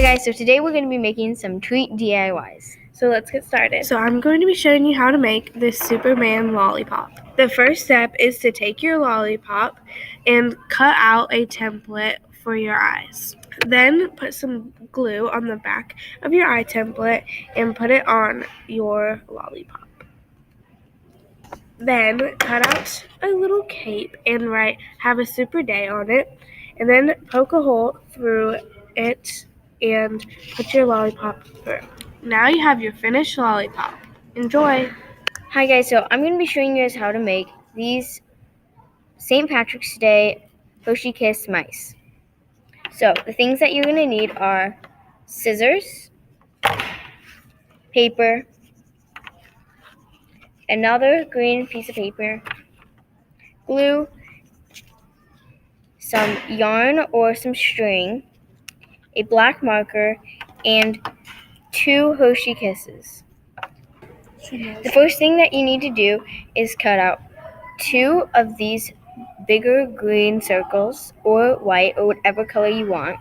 guys, so today we're going to be making some treat DIYs. So let's get started. So I'm going to be showing you how to make this Superman lollipop. The first step is to take your lollipop and cut out a template for your eyes. Then put some glue on the back of your eye template and put it on your lollipop. Then cut out a little cape and write "Have a super day" on it, and then poke a hole through it and put your lollipop through. Now you have your finished lollipop. Enjoy! Hi guys, so I'm going to be showing you guys how to make these St. Patrick's Day Hershey Kiss mice. So the things that you're going to need are scissors, paper, another green piece of paper, glue, some yarn or some string, a black marker, and 2 Hershey Kisses. The first thing that you need to do is cut out 2 of these bigger green circles, or white, or whatever color you want.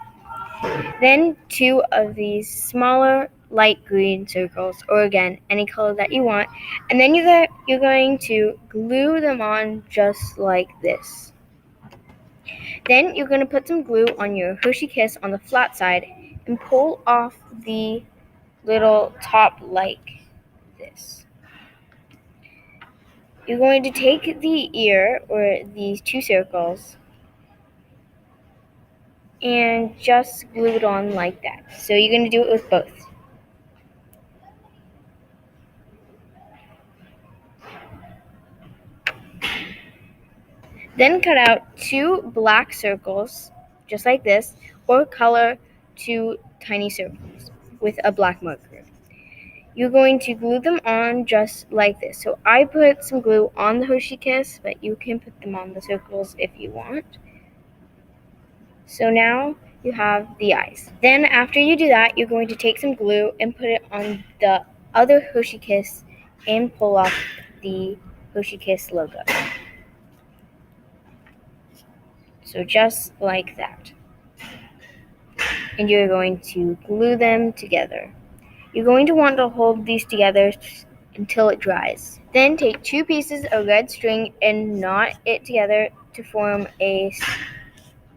Then 2 of these smaller light green circles, or again, any color that you want. And then you're going to glue them on just like this. Then you're going to put some glue on your Hershey Kiss on the flat side and pull off the little top like this. You're going to take the ear, or these 2 circles, and just glue it on like that. So you're going to do it with both. Then cut out 2 black circles, just like this, or color 2 tiny circles with a black marker. You're going to glue them on just like this. So I put some glue on the Hershey Kiss, but you can put them on the circles if you want. So now you have the eyes. Then after you do that, you're going to take some glue and put it on the other Hershey Kiss and pull off the Hershey Kiss logo. So just like that. And you're going to glue them together. You're going to want to hold these together until it dries. Then take 2 pieces of red string and knot it together to form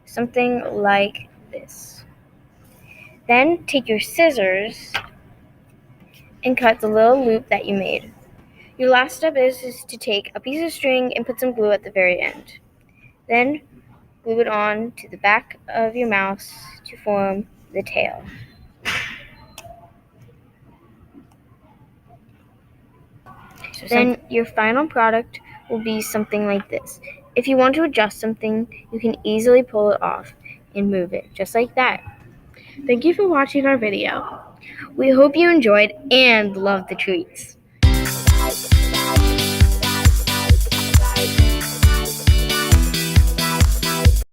something like this. Then take your scissors and cut the little loop that you made. Your last step is to take a piece of string and put some glue at the very end. Then glue it on to the back of your mouse to form the tail. So then your final product will be something like this. If you want to adjust something, you can easily pull it off and move it, just like that. Thank you for watching our video. We hope you enjoyed and loved the treats.